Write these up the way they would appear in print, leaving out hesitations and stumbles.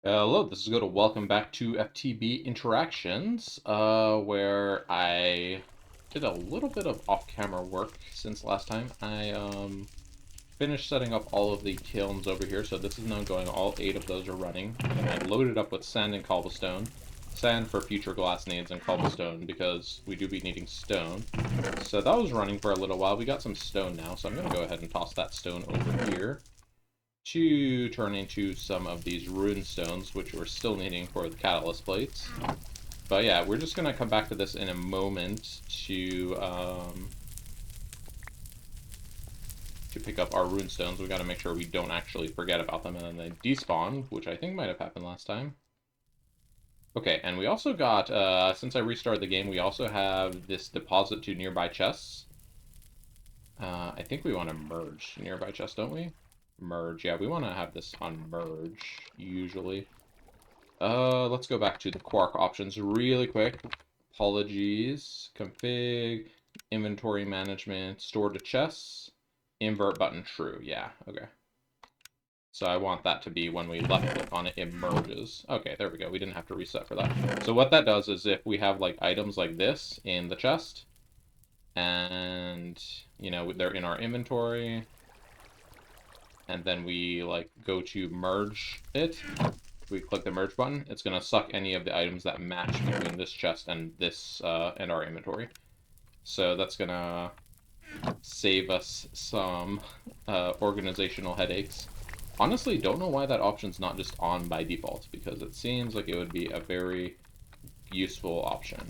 Hello, this is good. Welcome back to FTB Interactions, where I did a little bit of off-camera work since last time. I finished setting up all of the kilns over here, so this is now going. All 8 of those are running, and I loaded up with sand and cobblestone. Sand for future glass needs, and cobblestone because we do be needing stone. So that was running for a little while. We got some stone now, so I'm going to go ahead and toss that stone over here to turn into some of these rune stones, which we're still needing for the catalyst plates. But yeah, we're just gonna come back to this in a moment to pick up our rune stones. We gotta make sure we don't actually forget about them and then they despawn, which I think might have happened last time. Okay, and we also got, since I restarted the game, we also have this deposit to nearby chests. I think we want to merge nearby chests, don't we? Merge, yeah, we want to have this on merge, usually. Let's go back to the Quark options really quick. Apologies. Config, inventory management, store to chests, invert button true. Yeah, okay. So I want that to be when we left click on it, it merges. Okay, there we go. We didn't have to reset for that. So what that does is if we have like items like this in the chest, and you know they're in our inventory, and then we like go to merge it, we click the merge button, it's going to suck any of the items that match between this chest and this and our inventory. So that's going to save us some organizational headaches. Honestly, don't know why that option's not just on by default, because it seems like it would be a very useful option.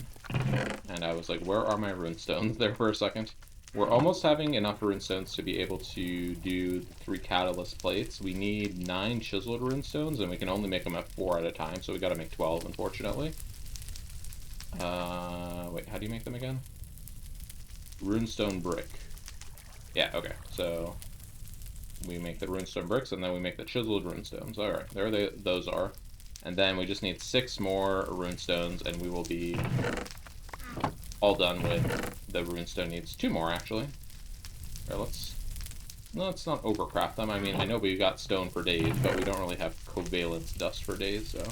And I was like, where are my runestones there for a second? We're almost having enough runestones to be able to do the 3 catalyst plates. We need 9 chiseled runestones, and we can only make them at 4 at a time, so we gotta make 12, unfortunately. Wait, how do you make them again? Runestone brick. Yeah, okay, so we make the runestone bricks, and then we make the chiseled runestones. Alright, those are. And then we just need 6 more runestones, and we will be all done with the runestone. Needs 2 more, actually. Or let's not overcraft them. I mean, I know we got stone for days, but we don't really have covalence dust for days, so.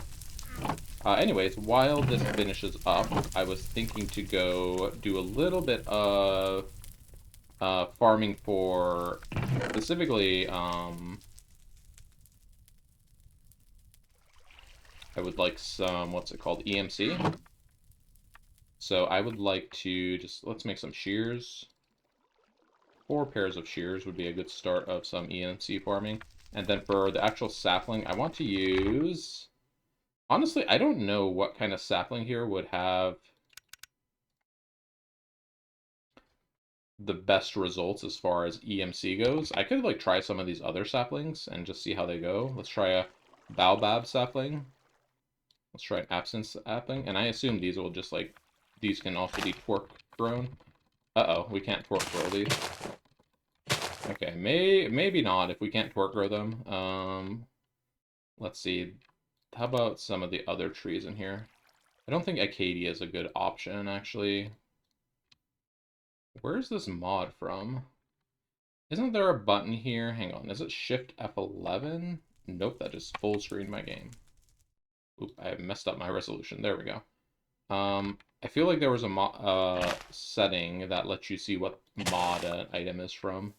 Anyways, while this finishes up, I was thinking to go do a little bit of farming for, specifically, I would like some, what's it called, EMC. So I would like to just, let's make some shears. 4 pairs of shears would be a good start of some EMC farming. And then for the actual sapling, I want to use... Honestly, I don't know what kind of sapling here would have the best results as far as EMC goes. I could like try some of these other saplings and just see how they go. Let's try a baobab sapling. Let's try an absence sapling. And I assume these will just like... These can also be torque grown. Uh-oh, we can't torque grow these. Okay, maybe not if we can't torque grow them. Let's see. How about some of the other trees in here? I don't think Acadia is a good option, actually. Where's this mod from? Isn't there a button here? Hang on, is it Shift F11? Nope, that just full screened my game. Oop, I messed up my resolution. There we go. I feel like there was a setting that lets you see what mod an item is from.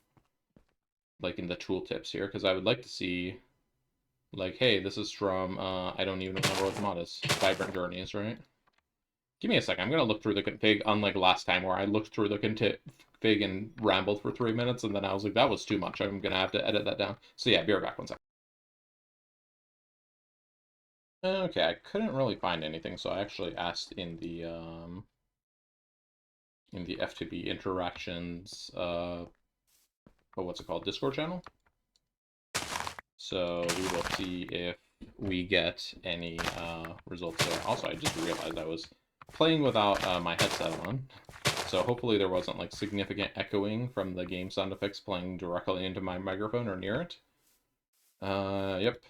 Like in the tooltips here, because I would like to see, like, hey, this is from, I don't even remember what the mod is. Vibrant Journeys, right? Give me a second. I'm going to look through the config, unlike last time where I looked through the config and rambled for 3 minutes, and then I was like, that was too much. I'm going to have to edit that down. So yeah, be right back 1 second. Okay, I couldn't really find anything, so I actually asked in the FTB interactions, what's it called, Discord channel. So we will see if we get any results there. Also, I just realized I was playing without my headset on, so hopefully there wasn't like significant echoing from the game sound effects playing directly into my microphone or near it. Yep.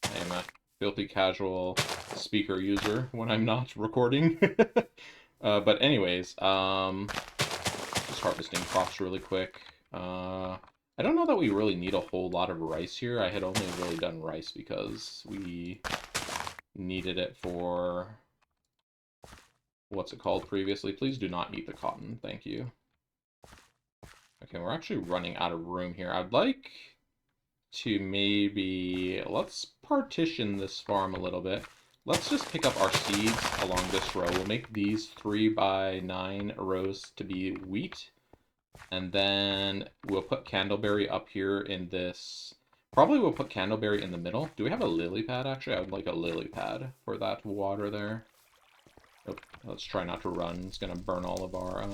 I am a filthy casual speaker user when I'm not recording. But anyways, just harvesting crops really quick. I don't know that we really need a whole lot of rice here. I had only really done rice because we needed it for... what's it called previously? Please do not eat the cotton. Thank you. Okay, we're actually running out of room here. I'd like to maybe... let's partition this farm a little bit. Let's just pick up our seeds along this row. We'll make these 3x9 rows to be wheat. And then we'll put Candleberry up here in this... probably we'll put Candleberry in the middle. Do we have a lily pad, actually? I would like a lily pad for that water there. Oh, let's try not to run. It's going to burn all of our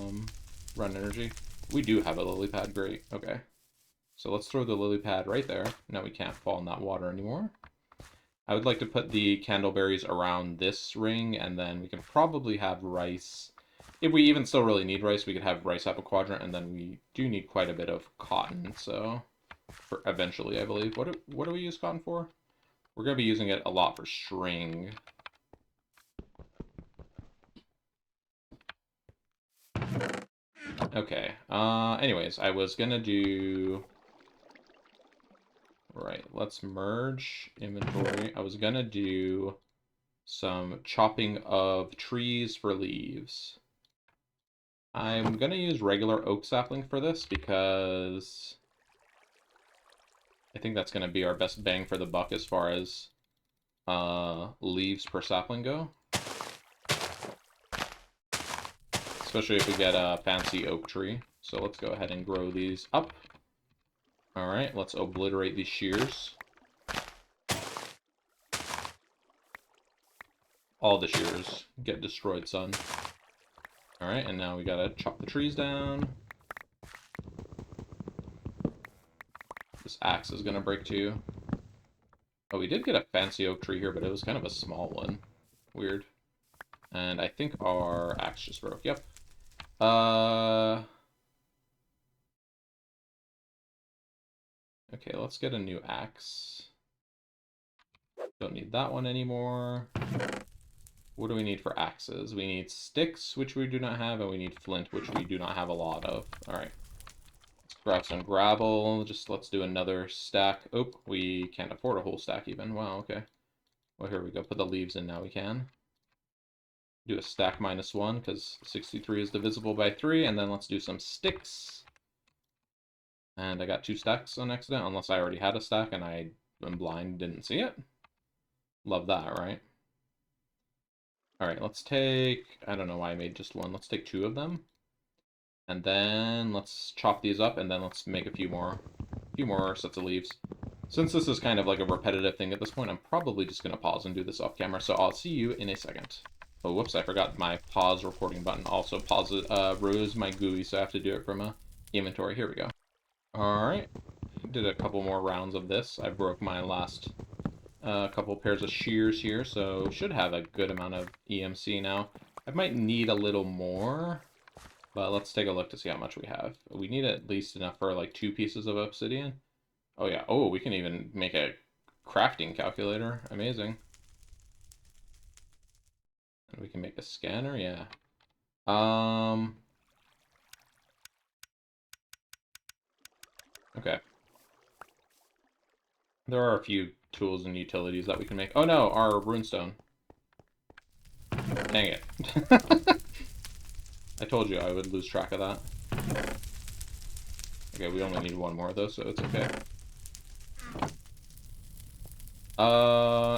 run energy. We do have a lily pad. Great. Okay. So let's throw the lily pad right there. Now we can't fall in that water anymore. I would like to put the candleberries around this ring, and then we can probably have rice. If we even still really need rice, we could have rice up a quadrant, and then we do need quite a bit of cotton, so for eventually, I believe. What do we use cotton for? We're going to be using it a lot for string. Okay, anyways, I was going to do... right, let's merge inventory. I was going to do some chopping of trees for leaves. I'm going to use regular oak sapling for this because I think that's going to be our best bang for the buck as far as leaves per sapling go. Especially if we get a fancy oak tree. So let's go ahead and grow these up. Alright, let's obliterate these shears. All the shears get destroyed, son. Alright, and now we gotta chop the trees down. This axe is gonna break too. Oh, we did get a fancy oak tree here, but it was kind of a small one. Weird. And I think our axe just broke. Yep. Okay, let's get a new axe. Don't need that one anymore. What do we need for axes? We need sticks, which we do not have, and we need flint, which we do not have a lot of. Alright. Let's grab some gravel. Just let's do another stack. Oh, we can't afford a whole stack even. Wow, okay. Well, here we go. Put the leaves in now we can. Do a stack -1, because 63 is divisible by 3, and then let's do some sticks. And I got 2 stacks on accident, unless I already had a stack and I am blind, didn't see it. Love that, right? Alright, let's take... I don't know why I made just 1. Let's take 2 of them. And then let's chop these up, and then let's make a few more sets of leaves. Since this is kind of like a repetitive thing at this point, I'm probably just going to pause and do this off camera, so I'll see you in a second. Oh, whoops, I forgot my pause recording button. Also, pause rose my GUI, so I have to do it from a inventory. Here we go. Alright, did a couple more rounds of this. I broke my last couple pairs of shears here, so should have a good amount of EMC now. I might need a little more, but let's take a look to see how much we have. We need at least enough for like 2 pieces of obsidian. Oh yeah, oh, we can even make a crafting calculator. Amazing. And we can make a scanner, yeah. Okay. There are a few tools and utilities that we can make. Oh no, our runestone. Dang it. I told you I would lose track of that. Okay, we only need 1 more though, so it's okay.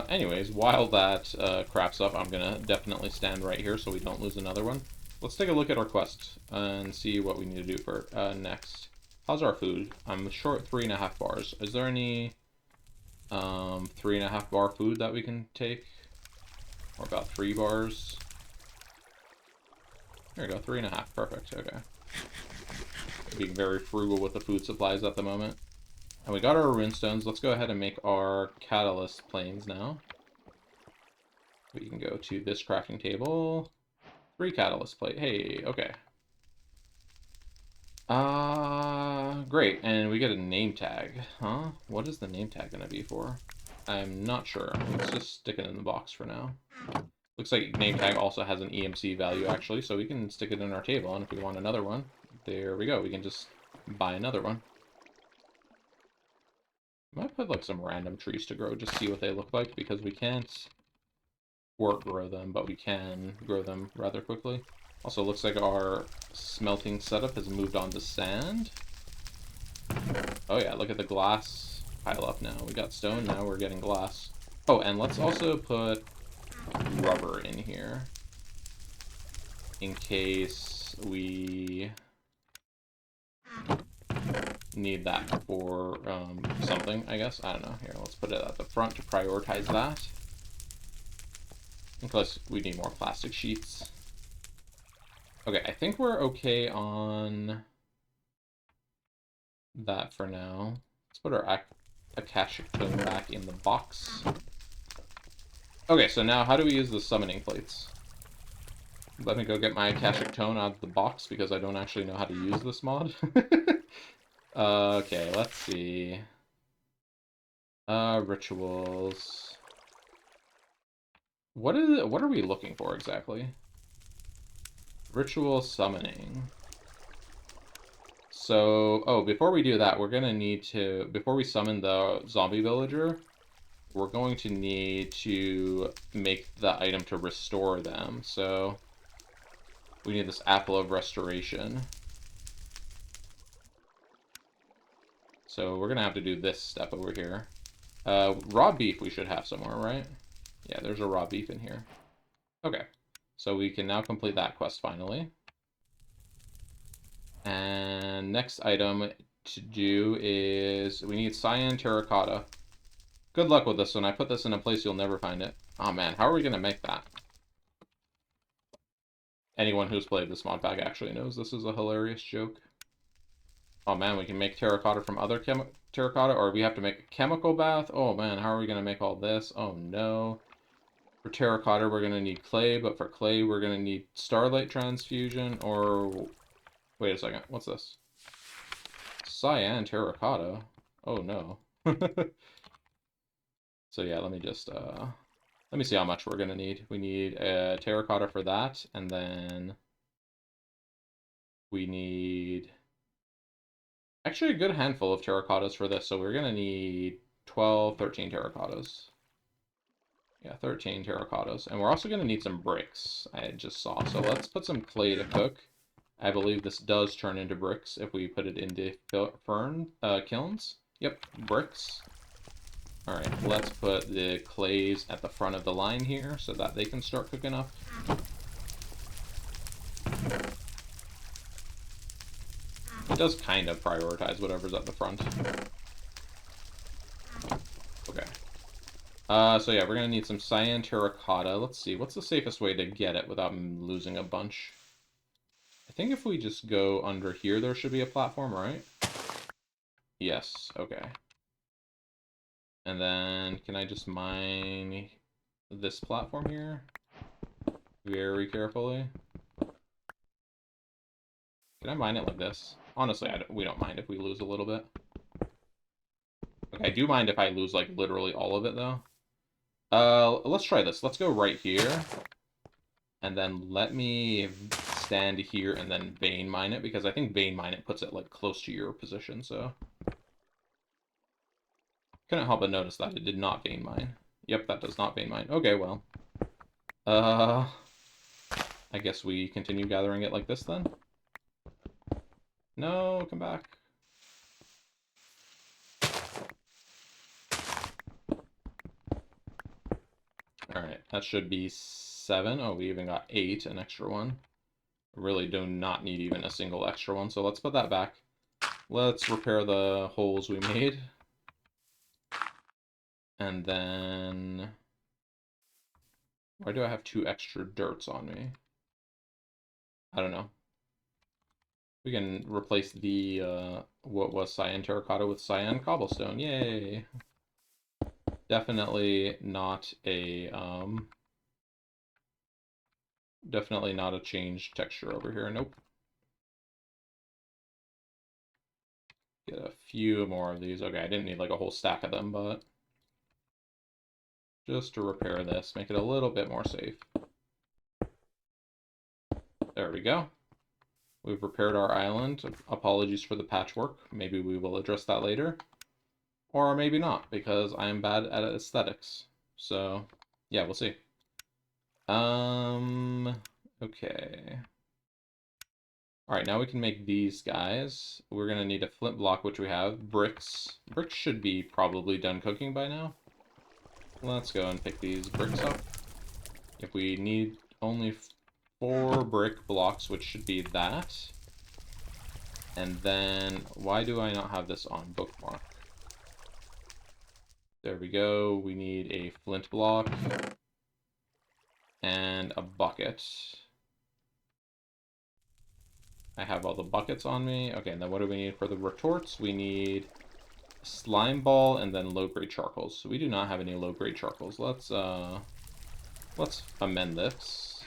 Anyways, while that crafts up, I'm gonna definitely stand right here so we don't lose another one. Let's take a look at our quest and see what we need to do for next. How's our food? I'm short 3.5 bars. Is there any 3.5 bar food that we can take? Or about 3 bars? There we go, 3.5. Perfect. Okay. Being very frugal with the food supplies at the moment. And we got our runestones. Let's go ahead and make our catalyst planes now. We can go to this crafting table. 3 catalyst plate. Hey, okay. Great. And we get a name tag. Huh? What is the name tag gonna be for? I'm not sure. Let's just stick it in the box for now. Looks like name tag also has an EMC value, actually, so we can stick it in our table, and if we want another one, there we go. We can just buy another one. I might put like some random trees to grow, just see what they look like, because we can't work grow them, but we can grow them rather quickly. Also, looks like our smelting setup has moved on to sand. Oh yeah, look at the glass pile up now. We got stone, now we're getting glass. Oh, and let's also put rubber in here, in case we need that for something, I guess. I don't know. Here, let's put it at the front to prioritize that. Plus, we need more plastic sheets. Okay, I think we're okay on that for now. Let's put our Akashic Tome back in the box. Okay, so now how do we use the summoning plates? Let me go get my Akashic Tome out of the box because I don't actually know how to use this mod. Okay, let's see. Rituals. What are we looking for exactly? Ritual summoning. So, oh, before we do that, we're gonna need to, before we summon the zombie villager, we're going to need to make the item to restore them. So, we need this Apple of Restoration. So, we're gonna have to do this step over here. Raw beef we should have somewhere, right? Yeah, there's a raw beef in here. Okay, so we can now complete that quest finally. And next item to do is we need cyan terracotta. Good luck with this one. I put this in a place you'll never find it. Oh man, how are we gonna make that? Anyone who's played this mod pack actually knows this is a hilarious joke. Oh man, we can make terracotta from other terracotta, or we have to make a chemical bath. Oh man, how are we gonna make all this? Oh no. For terracotta, we're gonna need clay, but for clay, we're gonna need starlight transfusion, or... Wait a second, what's this? Cyan terracotta? Oh no. So yeah, let me just, let me see how much we're gonna need. We need terracotta for that, and then we need actually a good handful of terracottas for this, so we're gonna need 12, 13 terracottas. Yeah, 13 terracottas. And we're also gonna need some bricks, I just saw. So let's put some clay to cook. I believe this does turn into bricks if we put it into kilns. Yep, bricks. Alright, let's put the clays at the front of the line here so that they can start cooking up. It does kind of prioritize whatever's at the front. Okay. So yeah, we're gonna need some cyan terracotta. Let's see, what's the safest way to get it without losing a bunch? I think if we just go under here, there should be a platform, right? Yes, okay. And then, can I just mine this platform here? Very carefully. Can I mine it like this? Honestly, we don't mind if we lose a little bit. Okay, I do mind if I lose, like, literally all of it, though. Let's try this. Let's go right here. And then let me stand here and then vein mine it, because I think vein mine it puts it, like, close to your position, so... Couldn't help but notice that it did not vein mine. Yep, that does not vein mine. Okay, well. I guess we continue gathering it like this, then? No, come back. Alright, that should be 7. Oh, we even got 8, an extra one. Really do not need even a single extra one, so let's put that back. Let's repair the holes we made. And then... Why do I have 2 extra dirts on me? I don't know. We can replace the, what was cyan terracotta with cyan cobblestone. Yay! Definitely not a, definitely not a changed texture over here. Nope. Get a few more of these. Okay, I didn't need like a whole stack of them, but just to repair this, make it a little bit more safe. There we go. We've repaired our island. Apologies for the patchwork. Maybe we will address that later. Or maybe not, because I'm bad at aesthetics. So, yeah, we'll see. Okay. Alright, now we can make these guys. We're gonna need a flint block, which we have. Bricks. Bricks should be probably done cooking by now. Let's go and pick these bricks up. If we need only 4 brick blocks, which should be that. And then, why do I not have this on bookmark? There we go. We need a flint block and a bucket. I have all the buckets on me. Okay, and then what do we need for the retorts? We need slime ball and then low-grade charcoals. So we do not have any low-grade charcoals. Let's amend this.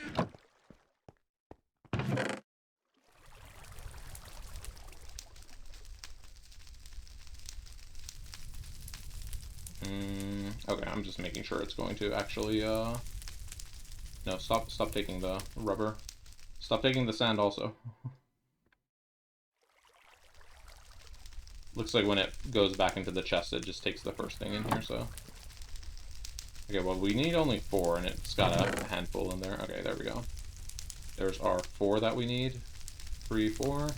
Okay, I'm just making sure it's going to actually, no, stop taking the rubber. Stop taking the sand also. Looks like when it goes back into the chest, it just takes the first thing in here, so. Okay, well, we need only 4, and it's got a handful in there. Okay, there we go. There's our 4 that we need. 3, 4.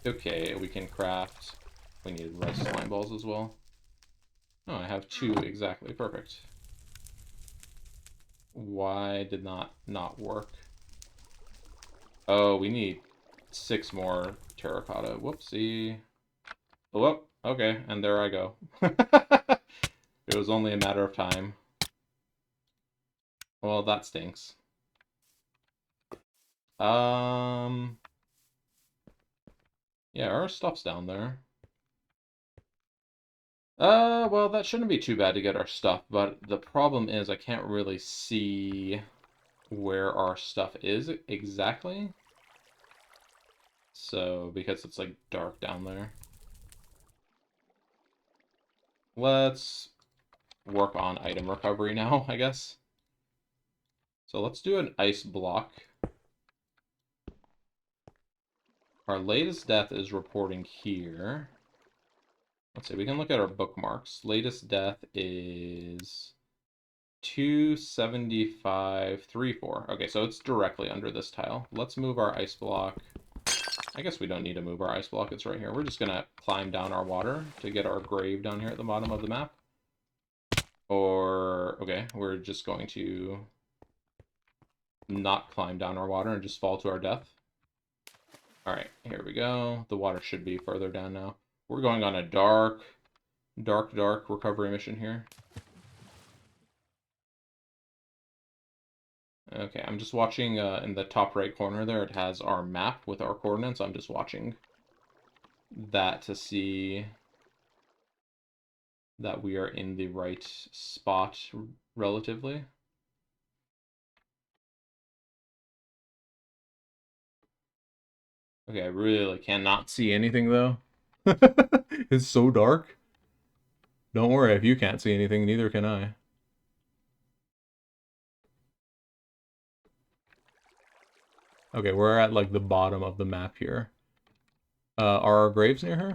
Okay, we can craft. We need rice slime balls as well. Oh, I have 2 exactly. Perfect. Why did not work? Oh, we need 6 more terracotta. Whoopsie. Whoop. Okay, and there I go. It was only a matter of time. Well, that stinks. Yeah, our stuff's down there. Well, that shouldn't be too bad to get our stuff, but the problem is I can't really see where our stuff is exactly. So, because it's like dark down there. Let's work on item recovery now, I guess. So let's do an ice block. Our latest death is reporting here. Let's see, we can look at our bookmarks. Latest death is 27534. Okay, so it's directly under this tile. Let's move our ice block. I guess we don't need to move our ice block, it's right here. We're just gonna climb down our water to get our grave down here at the bottom of the map. Or, okay, we're just going to not climb down our water and just fall to our death. Alright, here we go. The water should be further down now. We're going on a dark recovery mission here. Okay, I'm just watching in the top right corner there, it has our map with our coordinates. I'm just watching that to see that we are in the right spot relatively. Okay, I really cannot see anything though. It's so dark. Don't worry, if you can't see anything, neither can I. Okay, we're at like the bottom of the map here. Are our graves near her?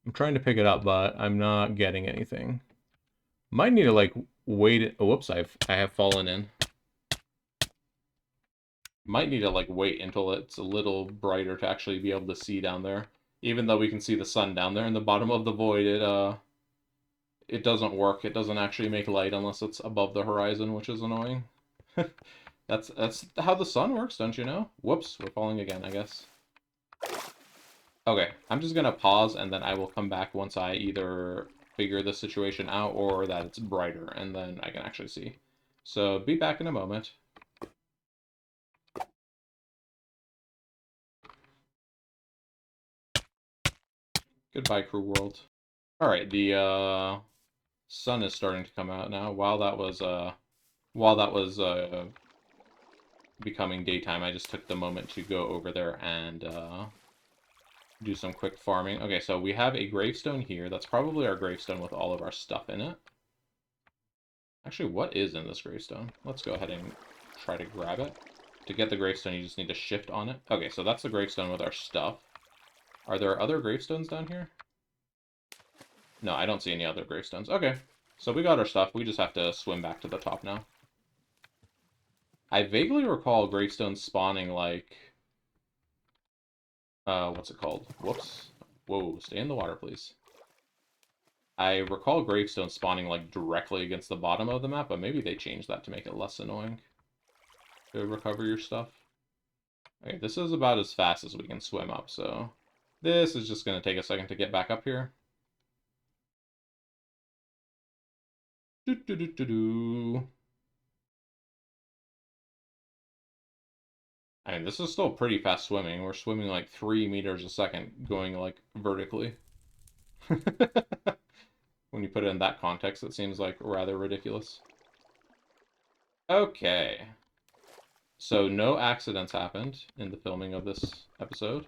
I'm trying to pick it up, but I'm not getting anything. Might need to like wait. Oh, whoops! I have fallen in. Might need to like wait until it's a little brighter to actually be able to see down there. Even though we can see the sun down there in the bottom of the void, it doesn't work. It doesn't actually make light unless it's above the horizon, which is annoying. That's how the sun works, don't you know? Whoops, we're falling again, I guess. Okay, I'm just gonna pause and then I will come back once I either figure the situation out or that it's brighter and then I can actually see. So be back in a moment. Goodbye, crew world. Alright, the sun is starting to come out now. While that was becoming daytime, I just took the moment to go over there and do some quick farming. Okay, so we have a gravestone here. That's probably our gravestone with all of our stuff in it. Actually, what is in this gravestone? Let's go ahead and try to grab it. To get the gravestone, you just need to shift on it. Okay, so that's the gravestone with our stuff. Are there other gravestones down here? No, I don't see any other gravestones. Okay. So we got our stuff. We just have to swim back to the top now. I vaguely recall gravestones spawning like... what's it called? Whoops. Whoa, stay in the water, please. I recall gravestones spawning like directly against the bottom of the map, but maybe they changed that to make it less annoying to recover your stuff. Okay, this is about as fast as we can swim up, so this is just going to take a second to get back up here. Do. I mean, this is still pretty fast swimming. We're swimming like 3 meters a second, going like vertically. When you put it in that context, it seems like rather ridiculous. Okay. So no accidents happened in the filming of this episode.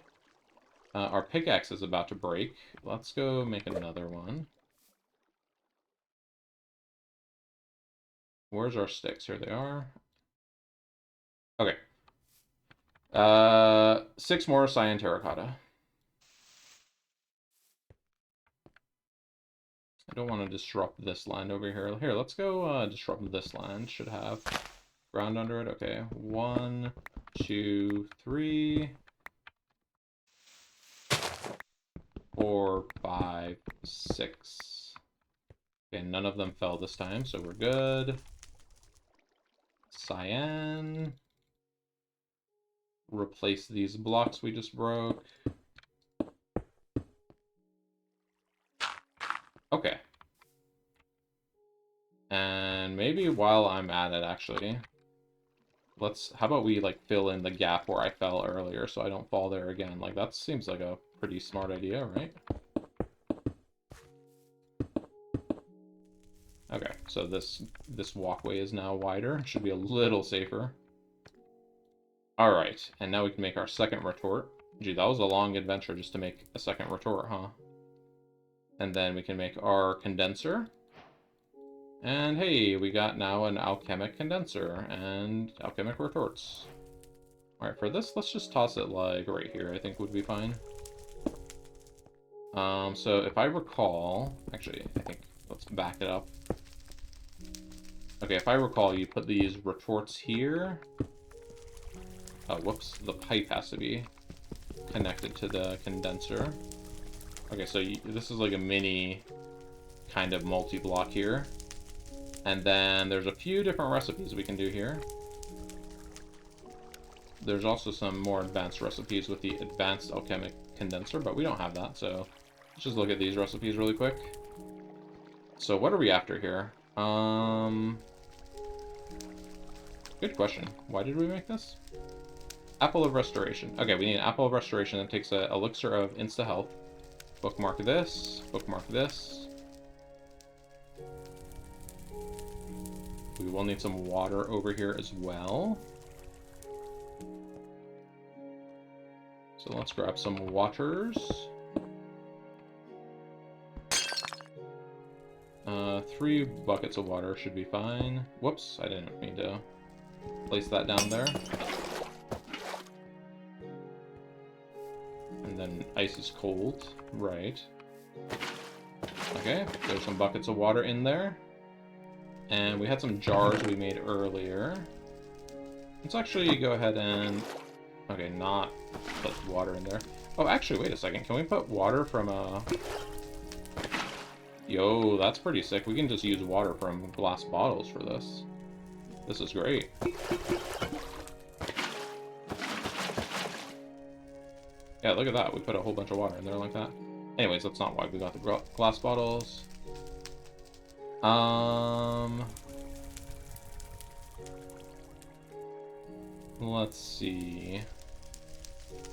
Our pickaxe is about to break. Let's go make another one. Where's our sticks? Here they are. Okay. 6 more cyan terracotta. I don't want to disrupt this land over here. Here, let's go disrupt this land. Should have ground under it. Okay, 1, 2, 3, 4, 5, 6. Okay, none of them fell this time, so we're good. Cyan. Replace these blocks we just broke. Okay. And maybe while I'm at it, actually, how about we, like, fill in the gap where I fell earlier so I don't fall there again? Like, that seems like a pretty smart idea, right? Okay, so this walkway is now wider. It should be a little safer. Alright, and now we can make our second retort. Gee, that was a long adventure just to make a second retort, huh? And then we can make our condenser. And hey, we got now an alchemic condenser and alchemic retorts. Alright, for this, let's just toss it like right here, I think would be fine. So if I recall, actually, I think let's back it up. Okay, if I recall, you put these retorts here. Oh, whoops, the pipe has to be connected to the condenser. Okay, so this is like a mini kind of multi-block here. And then there's a few different recipes we can do here. There's also some more advanced recipes with the advanced alchemic condenser, but we don't have that, so let's just look at these recipes really quick. So what are we after here? Good question. Why did we make this? Apple of Restoration. Okay, we need an Apple of Restoration that takes an elixir of insta-health. Bookmark this. Bookmark this. We will need some water over here as well. So let's grab some waters. 3 buckets of water should be fine. Whoops, I didn't mean to place that down there. And then ice is cold, right. Okay, there's some buckets of water in there. And we had some jars we made earlier. Let's actually go ahead and... Okay, not put water in there. Oh, actually, wait a second. Can we put water from a... Yo, that's pretty sick. We can just use water from glass bottles for this. This is great. Yeah, look at that. We put a whole bunch of water in there like that. Anyways, that's not why we got the glass bottles. Let's see.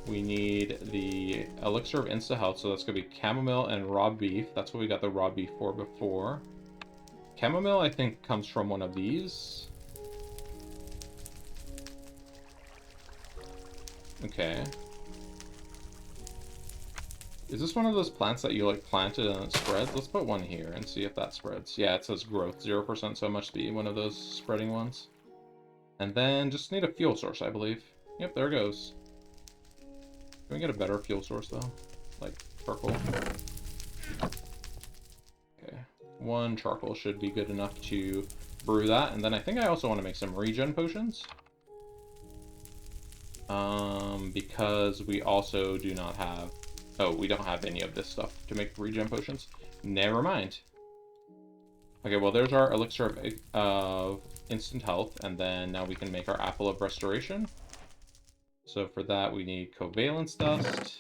We need the elixir of insta-health, so that's going to be chamomile and raw beef. That's what we got the raw beef for before. Chamomile, I think, comes from one of these. Okay. Is this one of those plants that you, like, planted and it spreads? Let's put one here and see if that spreads. Yeah, it says growth 0%, so it must be one of those spreading ones. And then just need a fuel source, I believe. Yep, there it goes. Can we get a better fuel source, though? like charcoal. Okay, 1 charcoal should be good enough to brew that. And then I think I also want to make some regen potions. Because we also do not have... Oh, we don't have any of this stuff to make regen potions. Never mind. Okay, well, there's our elixir of instant health, and then now we can make our apple of restoration. So for that, we need covalence dust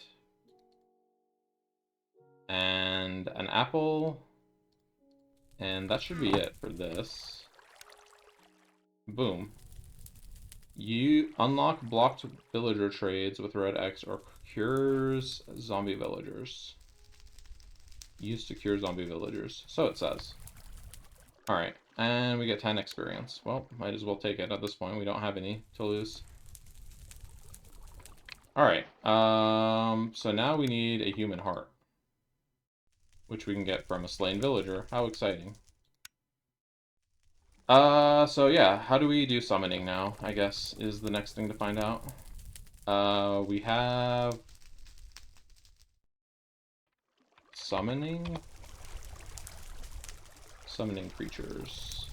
and an apple, and that should be it for this. Boom. You unlock blocked villager trades with red X or cures zombie villagers. Used to cure zombie villagers. So it says. Alright, and we get 10 experience. Well, might as well take it at this point. We don't have any to lose. Alright, so now we need a human heart. Which we can get from a slain villager. How exciting. So yeah, how do we do summoning now, I guess, is the next thing to find out. We have... Summoning creatures.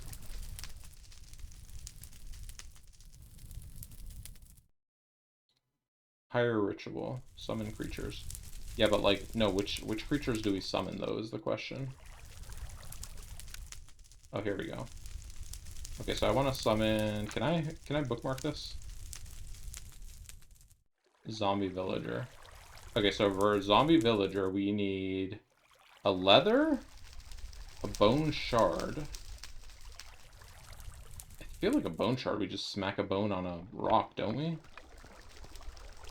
Higher ritual. Summon creatures. Yeah, but like, no, which creatures do we summon though is the question. Oh, here we go. Okay, so I want to summon... Can I bookmark this? Zombie villager. Okay, so for a zombie villager, we need a leather, a bone shard. I feel like a bone shard, we just smack a bone on a rock, don't we?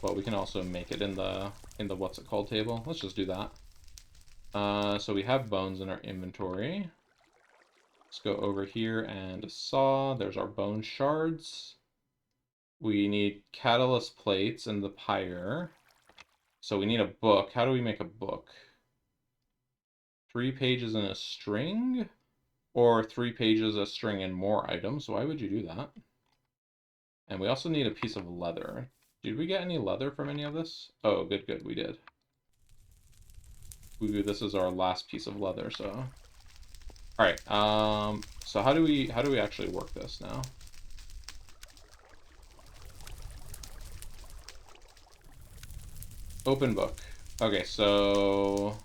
Well, we can also make it in the what's it called table. Let's just do that. So we have bones in our inventory. Let's go over here and a saw. There's our bone shards. We need catalyst plates in the pyre. So we need a book. How do we make a book? 3 pages in a string? Or 3 pages a string and more items. Why would you do that? And we also need a piece of leather. Did we get any leather from any of this? Oh, good, we did. This is our last piece of leather, so... Alright, so how do we actually work this now? Open book. Okay, so...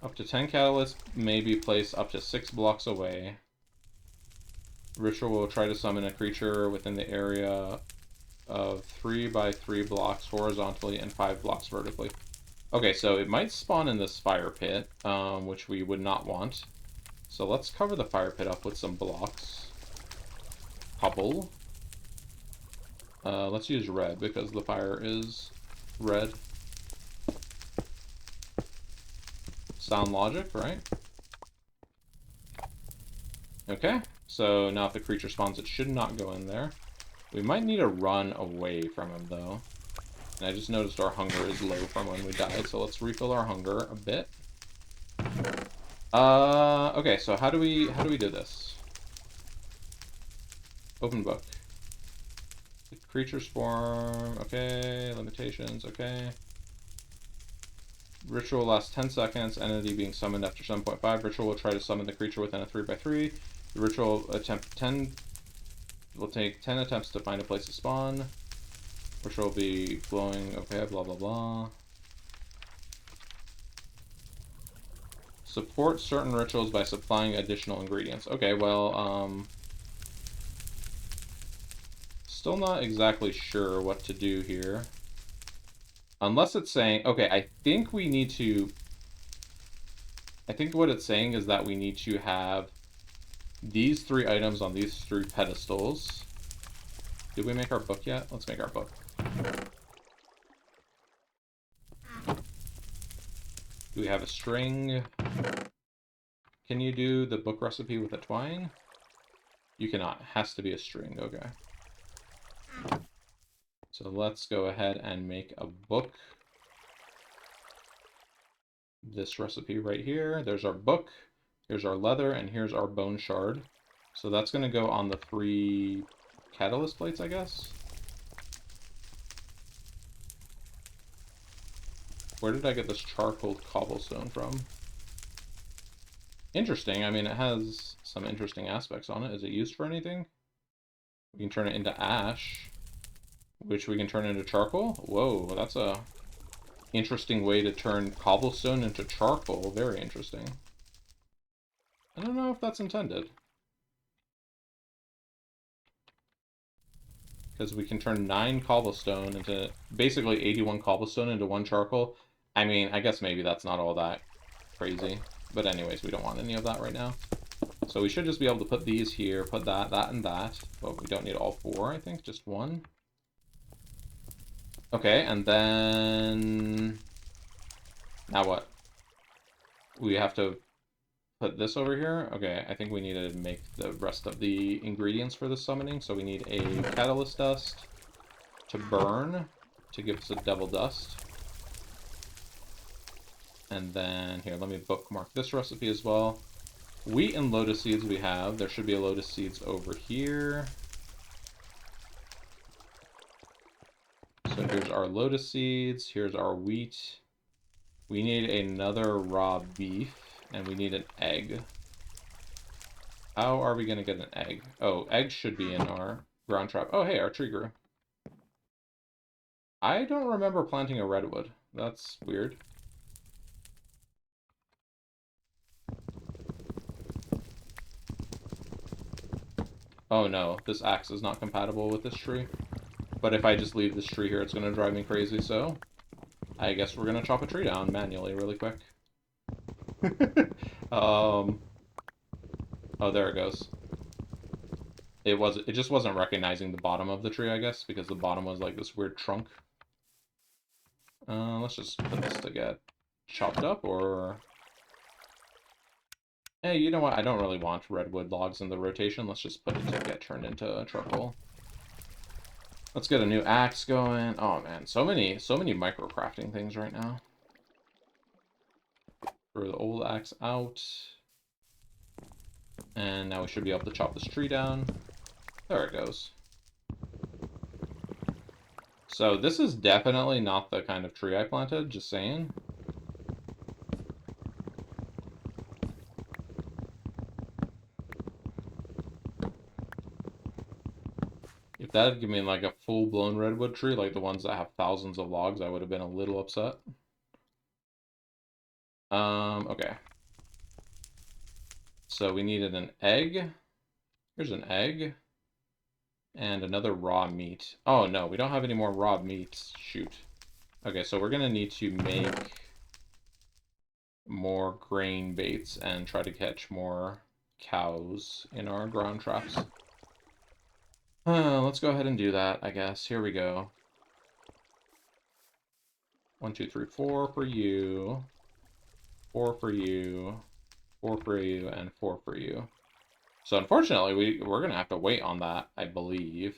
Up to 10 catalysts may be placed up to 6 blocks away. Ritual will try to summon a creature within the area of 3 by 3 blocks horizontally and 5 blocks vertically. Okay, so it might spawn in this fire pit, which we would not want. So let's cover the fire pit up with some blocks. Couple. Let's use red because the fire is red. Sound logic, right? Okay, so now if the creature spawns, it should not go in there. We might need to run away from him, though. And I just noticed our hunger is low from when we died, so let's refill our hunger a bit. Okay, so how do we do this? Open book. Creature swarm, okay. Limitations, okay. Ritual lasts 10 seconds. Entity being summoned after 7.5. Ritual will try to summon the creature within a 3 by 3. The ritual will take 10 attempts to find a place to spawn. Ritual will be glowing, okay, blah blah blah. Support certain rituals by supplying additional ingredients. Okay, well, still not exactly sure what to do here. Unless it's saying, okay, I think we need to... I think what it's saying is that we need to have these 3 items on these 3 pedestals. Did we make our book yet? Let's make our book. Do we have a string? Can you do the book recipe with a twine? You cannot. Has to be a string. Okay. So let's go ahead and make a book. This recipe right here. There's our book. Here's our leather, and here's our bone shard. So that's going to go on the 3 catalyst plates, I guess. Where did I get this charcoal cobblestone from? Interesting. I mean, it has some interesting aspects on it. Is it used for anything? We can turn it into ash, which we can turn into charcoal. Whoa, that's a interesting way to turn cobblestone into charcoal. Very interesting. I don't know if that's intended. Because we can turn 9 cobblestone into, basically 81 cobblestone into 1 charcoal. I mean, I guess maybe that's not all that crazy. But anyways, we don't want any of that right now. So we should just be able to put these here, put that, that, and that. But we don't need all 4, I think, just 1. Okay, and then... Now what? We have to put this over here. Okay, I think we need to make the rest of the ingredients for the summoning. So we need a catalyst dust to burn to give us a devil dust. And then, here, let me bookmark this recipe as well. Wheat and lotus seeds we have. There should be a lotus seeds over here. So here's our lotus seeds. Here's our wheat. We need another raw beef. And we need an egg. How are we going to get an egg? Oh, eggs should be in our ground trap. Oh, hey, our tree grew. I don't remember planting a redwood. That's weird. Oh no, this axe is not compatible with this tree. But if I just leave this tree here, it's going to drive me crazy, so... I guess we're going to chop a tree down manually really quick. Oh, there it goes. It just wasn't recognizing the bottom of the tree, I guess, because the bottom was like this weird trunk. Let's just put this to get chopped up, or... Hey, you know what? I don't really want redwood logs in the rotation. Let's just put it to get turned into charcoal. Let's get a new axe going. Oh man, so many micro crafting things right now. Throw the old axe out. And now we should be able to chop this tree down. There it goes. So this is definitely not the kind of tree I planted, just saying. If that had given me like a full-blown redwood tree, like the ones that have thousands of logs, I would have been a little upset. Okay. So we needed an egg. Here's an egg. And another raw meat. Oh no, we don't have any more raw meats. Shoot. Okay, so we're gonna need to make more grain baits and try to catch more cows in our ground traps. Let's go ahead and do that, I guess. Here we go. 1, 2, 3, 4 for you. 4 for you. 4 for you, and 4 for you. So unfortunately, we're going to have to wait on that, I believe.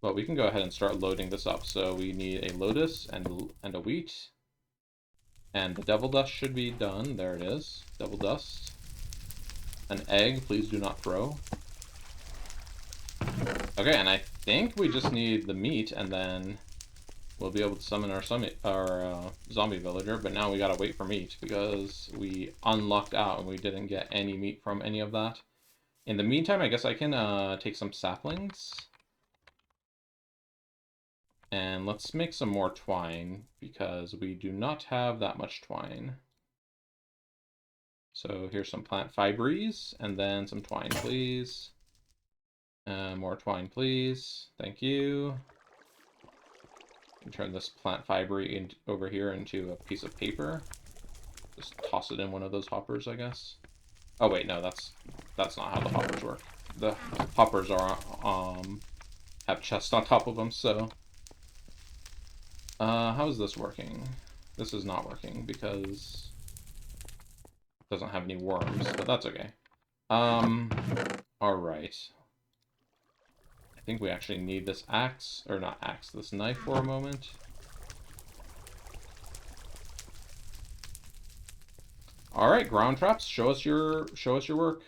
But we can go ahead and start loading this up. So we need a lotus and a wheat. And the devil dust should be done. There it is. Devil dust. An egg, please do not throw. Okay, and I think we just need the meat, and then we'll be able to summon our zombie villager. But now we gotta wait for meat, because we unlucked out and we didn't get any meat from any of that. In the meantime, I guess I can take some saplings. And let's make some more twine, because we do not have that much twine. So here's some plant fibres, and then some twine, please. More twine, please. Thank you. Turn this plant fiber over here into a piece of paper. Just toss it in one of those hoppers, I guess. Oh wait, no, that's not how the hoppers work. The hoppers are have chests on top of them, so how is this working? This is not working because it doesn't have any worms, but that's okay. Alright. I think we actually need this axe, or not axe, this knife for a moment. Alright, ground traps, show us your work.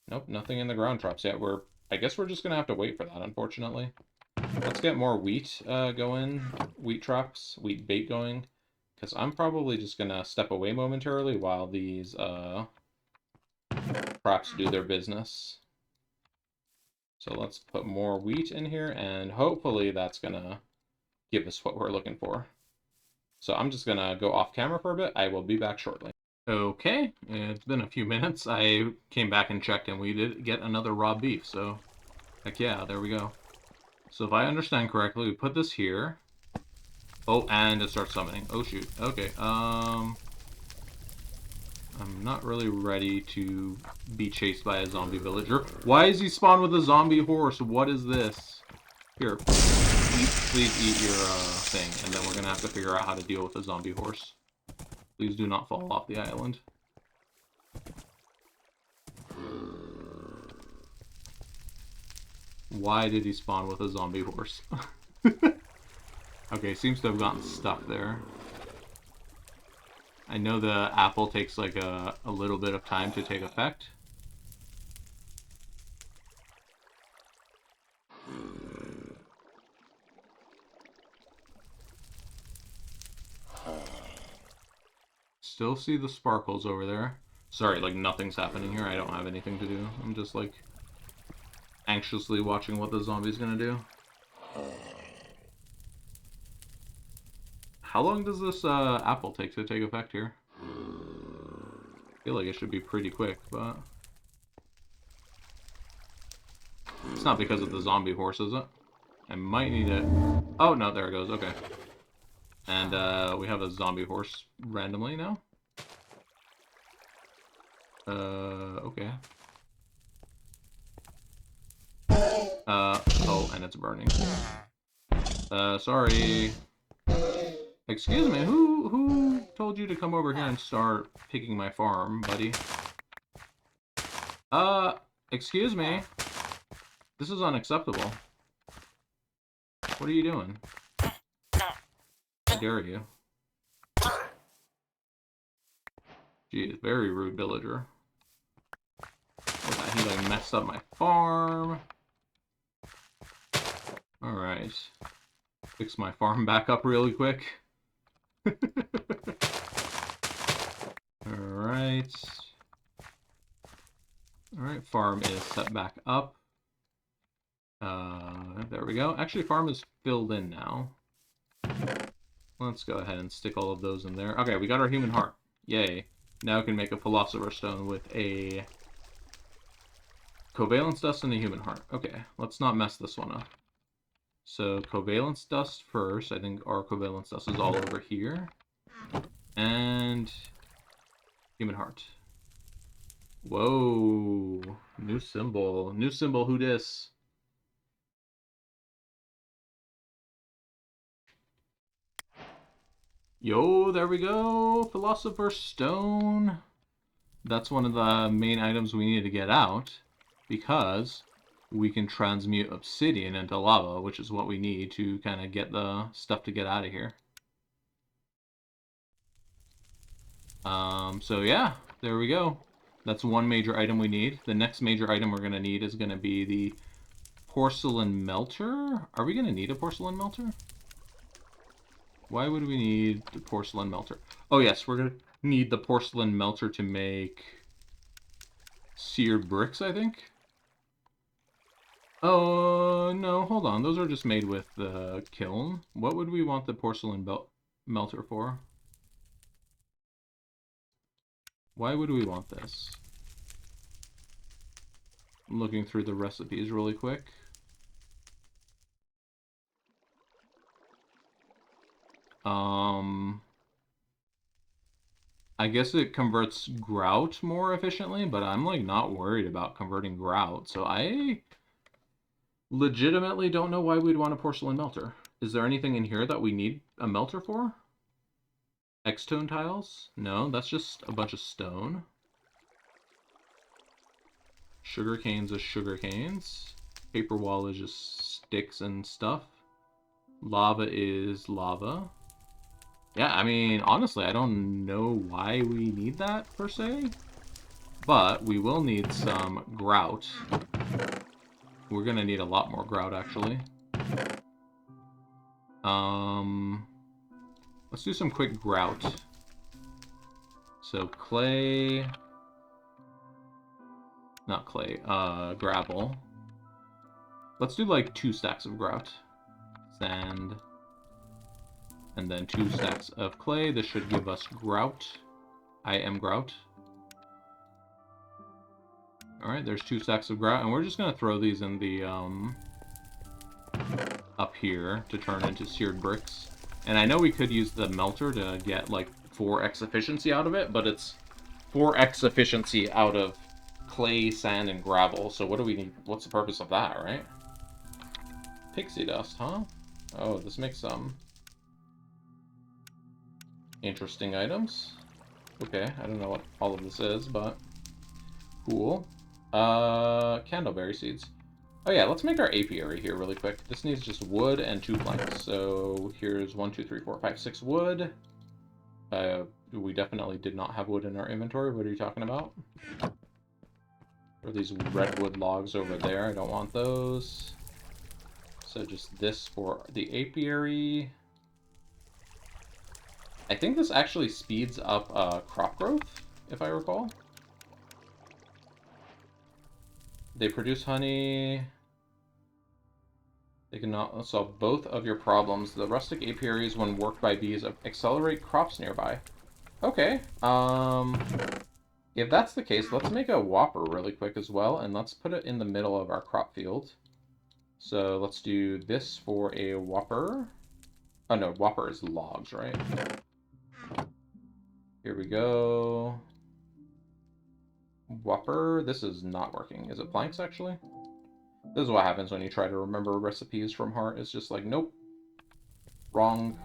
Nope, nothing in the ground traps yet. I guess we're just gonna have to wait for that, unfortunately. And Let's get more wheat going, wheat traps, wheat bait going, because I'm probably just gonna step away momentarily while these traps do their business. So let's put more wheat in here, and hopefully that's gonna give us what we're looking for. So I'm just gonna go off camera for a bit. I will be back shortly. Okay, it's been a few minutes. I came back and checked, and we did get another raw beef, so heck yeah, there we go. So if I understand correctly, we put this here. Oh, and it starts summoning. Oh shoot. Okay, I'm not really ready to be chased by a zombie villager. Why is he spawned with a zombie horse? What is this? Here, please eat your thing, and then we're gonna have to figure out how to deal with a zombie horse. Please do not fall off the island. Why did he spawn with a zombie horse? Okay, seems to have gotten stuck there. I know the apple takes like a little bit of time to take effect. Still see the sparkles over there. Sorry, like nothing's happening here. I don't have anything to do. I'm just like anxiously watching what the zombie's gonna do. How long does this apple take to take effect here? I feel like it should be pretty quick, but it's not because of the zombie horse, is it? I might need it. Oh no, there it goes. Okay. And we have a zombie horse randomly now. Okay. Oh, and it's burning. Sorry. Excuse me, who told you to come over here and start picking my farm, buddy? Excuse me. This is unacceptable. What are you doing? How dare you? Jeez, very rude villager. He like messed up my farm. Alright. Fix my farm back up really quick. Alright. Alright, farm is set back up. There we go. Actually, farm is filled in now. Let's go ahead and stick all of those in there. Okay, we got our human heart. Yay. Now we can make a philosopher's stone with a covalence dust and a human heart. Okay, let's not mess this one up. So covalence dust first. I think our covalence dust is all over here. And human heart. Whoa. New symbol. New symbol, who dis? Yo, there we go. Philosopher's Stone. That's one of the main items we need to get out, because we can transmute obsidian into lava, which is what we need to kind of get the stuff to get out of here. So yeah, there we go. That's one major item we need. The next major item we're going to need is going to be the porcelain melter. Are we going to need a porcelain melter? Why would we need the porcelain melter? Oh yes, we're going to need the porcelain melter to make seared bricks, I think. Oh, no, hold on. Those are just made with the kiln. What would we want the porcelain melter for? Why would we want this? I'm looking through the recipes really quick. I guess it converts grout more efficiently, but I'm like not worried about converting grout, so I legitimately don't know why we'd want a porcelain melter. Is there anything in here that we need a melter for? X-tone tiles? No, that's just a bunch of stone. Sugar canes is sugar canes. Paper wall is just sticks and stuff. Lava is lava. Yeah, I mean, honestly, I don't know why we need that, per se. But we will need some grout. We're gonna need a lot more grout, actually. Let's do some quick grout. So clay, not clay, gravel. Let's do like 2 stacks of grout. Sand. And then 2 stacks of clay. This should give us grout. I am grout. Alright, there's 2 stacks of grout. And we're just going to throw these in the, up here to turn into seared bricks. And I know we could use the melter to get, like, 4x efficiency out of it, but it's 4x efficiency out of clay, sand, and gravel. So what do we need? What's the purpose of that, right? Pixie dust, huh? Oh, this makes some interesting items. Okay, I don't know what all of this is, but cool. Candleberry seeds. Oh yeah, let's make our apiary here really quick. This needs just wood and 2 planks. So here's 1, 2, 3, 4, 5, 6 wood. We definitely did not have wood in our inventory. What are you talking about? Or these redwood logs over there. I don't want those. So just this for the apiary. I think this actually speeds up crop growth, if I recall. They produce honey. They can not solve both of your problems. The rustic apiaries, when worked by bees, accelerate crops nearby. Okay. If that's the case, let's make a whopper really quick as well, and let's put it in the middle of our crop field. So let's do this for a whopper. Oh no, whopper is logs, right? Here we go. Whopper. This is not working. Is it planks, actually? This is what happens when you try to remember recipes from heart. It's just like, nope. Wrong.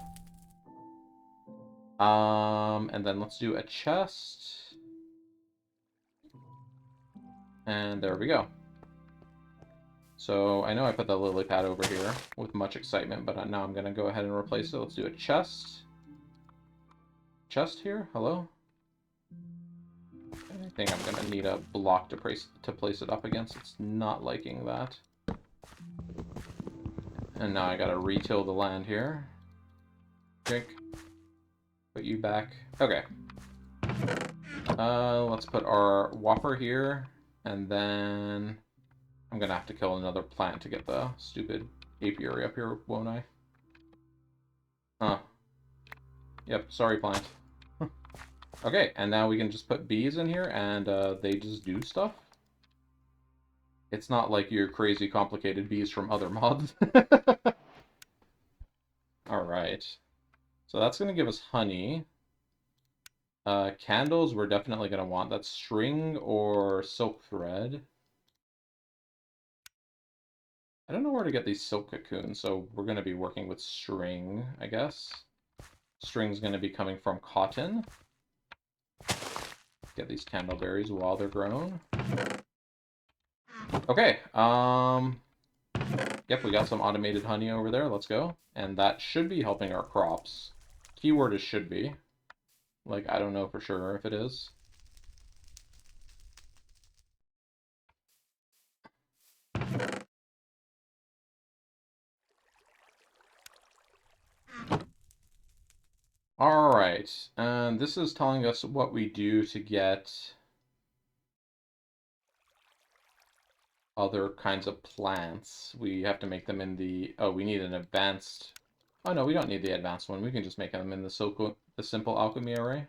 And then let's do a chest. And there we go. So I know I put the lily pad over here with much excitement, but now I'm going to go ahead and replace it. Let's do a chest. Chest here? Hello? I think I'm going to need a block to place it up against. It's not liking that. And now I got to retill the land here. Drink. Put you back. Okay. Let's put our whopper here, and then I'm gonna have to kill another plant to get the stupid apiary up here, won't I? Huh. Yep, sorry plant. Okay, and now we can just put bees in here, and they just do stuff. It's not like your crazy complicated bees from other mods. Alright. So that's gonna give us honey. Candles we're definitely gonna want. That's string or silk thread. I don't know where to get these silk cocoons, so we're going to be working with string, I guess. String's going to be coming from cotton. Get these candleberries while they're grown. Okay, yep, we got some automated honey over there. Let's go. And that should be helping our crops. Keyword is should be. Like, I don't know for sure if it is. Alright, and this is telling us what we do to get other kinds of plants. We have to make them in the... Oh, we need an advanced... Oh no, we don't need the advanced one. We can just make them in the simple alchemy array.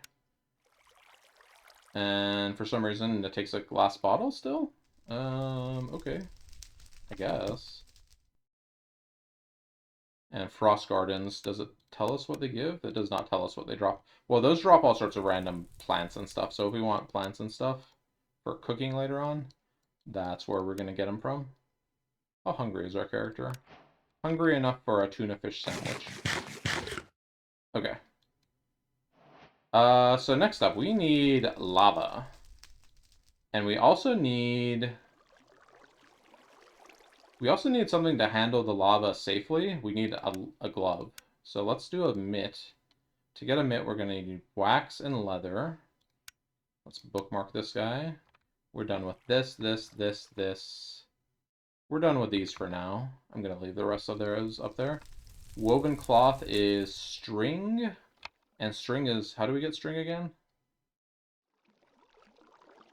And for some reason, it takes a glass bottle still? Okay. I guess. And Frost Gardens, does it tell us what they give? It does not tell us what they drop. Well, those drop all sorts of random plants and stuff. So if we want plants and stuff for cooking later on, that's where we're going to get them from. How hungry is our character? Hungry enough for a tuna fish sandwich. Okay. So next up, we need lava. And we also need something to handle the lava safely. We need a glove. So let's do a mitt. To get a mitt, we're going to need wax and leather. Let's bookmark this guy. We're done with this. We're done with these for now. I'm going to leave the rest of those up there. Woven cloth is string, and string is, how do we get string again?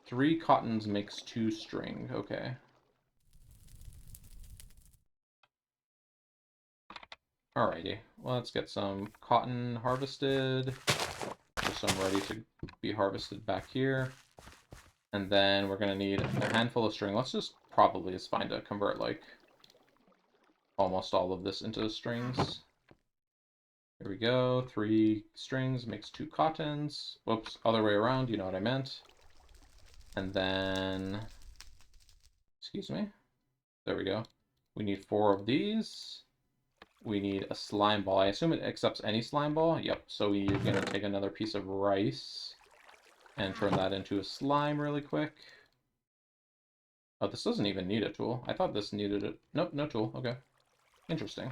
3 cottons makes 2 string, okay. Alrighty, let's get some cotton harvested. There's some ready to be harvested back here. And then we're gonna need a handful of string. Let's just probably just find a convert like almost all of this into strings. Here we go, 3 strings makes 2 cottons. Whoops, other way around, you know what I meant. And then, excuse me, there we go. We need 4 of these. We need a slime ball. I assume it accepts any slime ball. Yep, so we're gonna take another piece of rice and turn that into a slime really quick. Oh, this doesn't even need a tool. I thought this needed it. Nope, no tool. Okay. Interesting.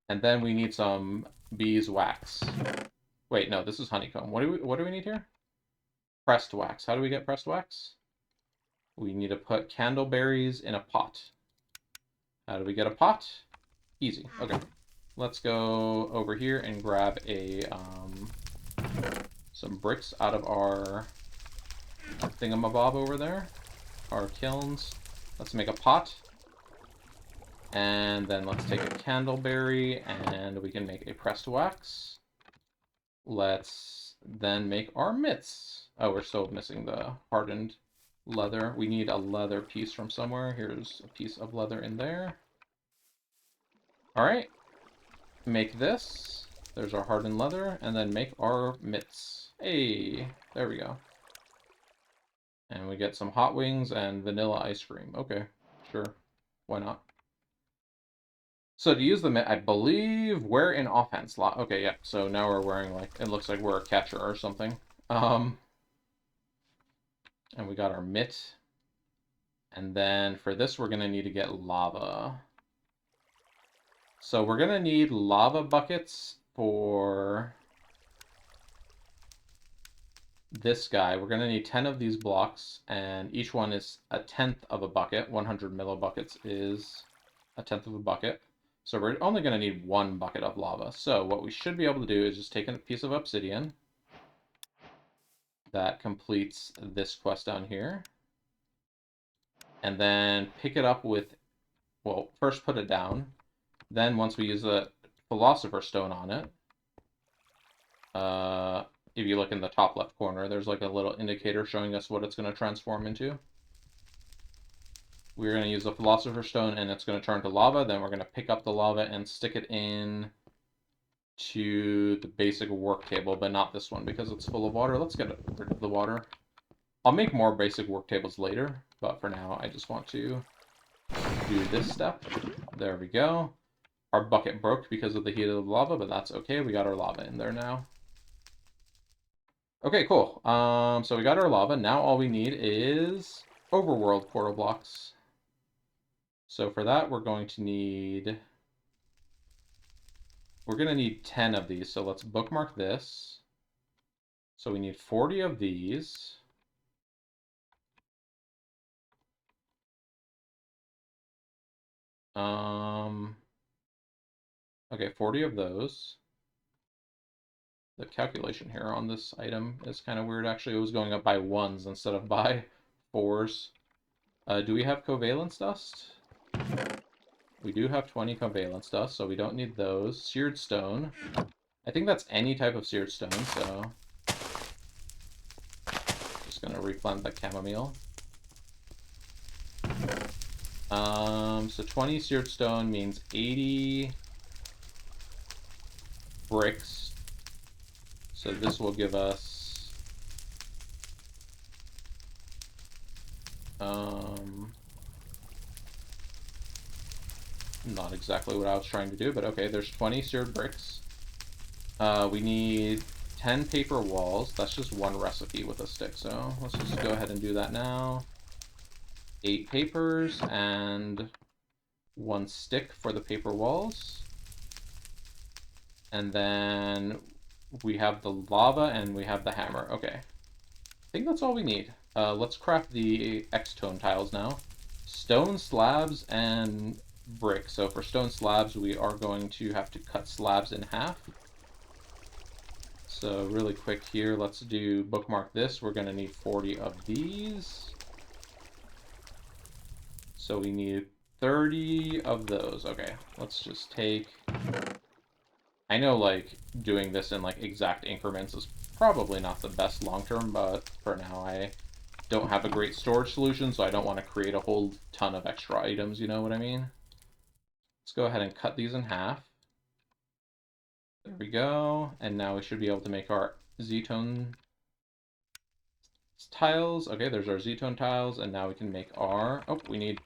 And then we need some beeswax. Wait, no, this is honeycomb. What do we need here? Pressed wax. How do we get pressed wax? We need to put candleberries in a pot. How do we get a pot? Easy. Okay. Let's go over here and grab a some bricks out of our thingamabob over there. Our kilns. Let's make a pot. And then let's take a candleberry and we can make a pressed wax. Let's then make our mitts. Oh, we're still missing the hardened leather. We need a leather piece from somewhere. Here's a piece of leather in there. Alright. Make this. There's our hardened leather. And then make our mitts. Hey, there we go. And we get some hot wings and vanilla ice cream. Okay, sure. Why not? So to use the mitt, I believe we're in offhand slot. Okay, yeah. So now we're wearing, like, it looks like we're a catcher or something. And we got our mitt. And then for this, we're going to need to get lava. So we're going to need lava buckets for this guy. We're going to need 10 of these blocks, and each one is a tenth of a bucket. 100 millibuckets is a tenth of a bucket. So we're only going to need 1 bucket of lava. So what we should be able to do is just take a piece of obsidian. That completes this quest down here. And then pick it up with, well, first put it down. Then once we use the Philosopher's Stone on it, if you look in the top left corner, there's like a little indicator showing us what it's going to transform into. We're going to use the Philosopher's Stone and it's going to turn to lava. Then we're going to pick up the lava and stick it in to the basic work table, but not this one because it's full of water. Let's get rid of the water. I'll make more basic work tables later, but for now I just want to do this step. There we go. Our bucket broke because of the heat of the lava, but that's okay. We got our lava in there now. Okay, cool. So we got our lava. Now all we need is Overworld portal blocks. So for that, we're going to need 10 of these. So let's bookmark this. So we need 40 of these. Okay, 40 of those. The calculation here on this item is kind of weird. Actually, it was going up by 1s instead of by 4s. Do we have covalence dust? We do have 20 covalence dust, so we don't need those. Seared stone. I think that's any type of seared stone, so just gonna replant the chamomile. So 20 seared stone means 80 bricks. So this will give us not exactly what I was trying to do, but okay, there's 20 seared bricks. We need 10 paper walls. That's just 1 recipe with a stick, so let's just go ahead and do that now. 8 papers and 1 stick for the paper walls. And then we have the lava and we have the hammer. Okay. I think that's all we need. Let's craft the X-tone tiles now. Stone slabs and brick. So for stone slabs, we are going to have to cut slabs in half. So really quick here, let's do bookmark this. We're going to need 40 of these. So we need 30 of those. Okay, let's just take... I know, like, doing this in, like, exact increments is probably not the best long-term, but for now I don't have a great storage solution, so I don't want to create a whole ton of extra items, you know what I mean? Let's go ahead and cut these in half. There we go. And now we should be able to make our Z-tone tiles. Okay, there's our Z-tone tiles, and now we can make our... Oh, we need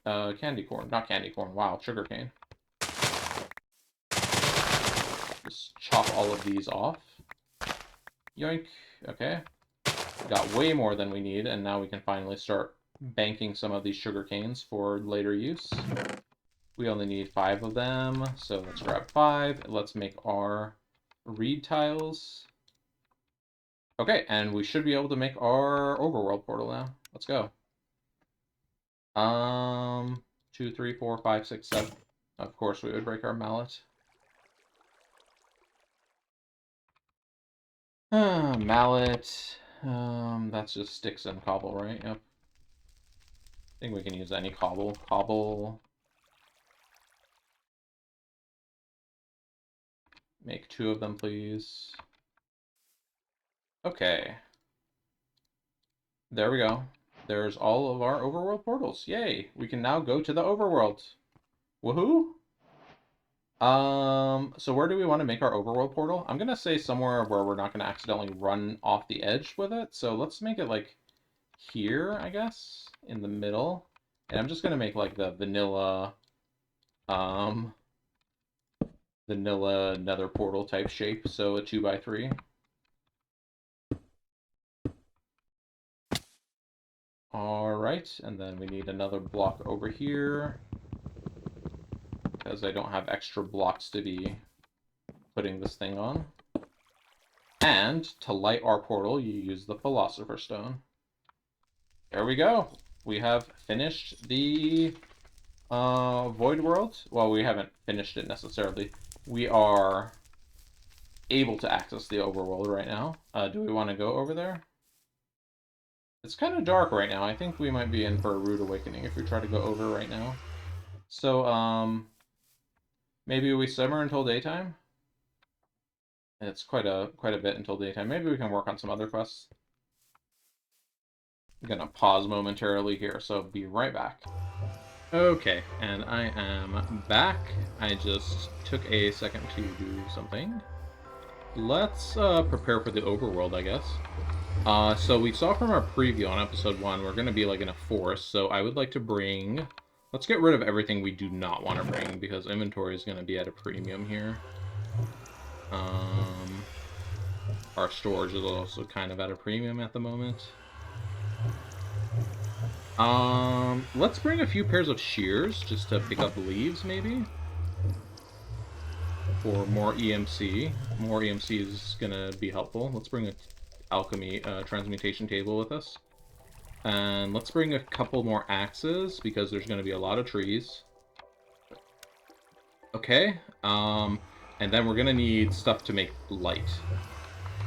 candy corn. Not candy corn. Wow, sugarcane. Just chop all of these off. Yoink. Okay. Got way more than we need, and now we can finally start banking some of these sugar canes for later use. We only need 5 of them, so let's grab 5. Let's make our reed tiles. Okay, and we should be able to make our overworld portal now. Let's go. 2, 3, 4, 5, 6, 7. Of course we would break our mallet. Mallet. That's just sticks and cobble, right? Yep. I think we can use any cobble. Cobble. Make 2 of them, please. Okay. There we go. There's all of our overworld portals. Yay! We can now go to the overworld. Woohoo! So where do we want to make our overworld portal? I'm gonna say somewhere where we're not gonna accidentally run off the edge with it. So let's make it like here, I guess, in the middle. And I'm just gonna make like the vanilla nether portal type shape, so a 2x3. Alright, and then we need another block over here, because I don't have extra blocks to be putting this thing on. And to light our portal, you use the Philosopher's Stone. There we go. We have finished the Void World. Well, we haven't finished it necessarily. We are able to access the overworld right now. Do we want to go over there? It's kind of dark right now. I think we might be in for a rude awakening if we try to go over right now. So, maybe we simmer until daytime? It's quite a bit until daytime. Maybe we can work on some other quests. I'm gonna pause momentarily here, so be right back. Okay, and I am back. I just took a second to do something. Let's prepare for the overworld, I guess. So we saw from our preview on episode 1, we're going to be like in a forest, so I would like to bring... Let's get rid of everything we do not want to bring, because inventory is going to be at a premium here. Our storage is also kind of at a premium at the moment. Let's bring a few pairs of shears, just to pick up leaves, maybe? For more EMC. More EMC is gonna be helpful. Let's bring a alchemy transmutation table with us. And let's bring a couple more axes, because there's gonna be a lot of trees. Okay, and then we're gonna need stuff to make light.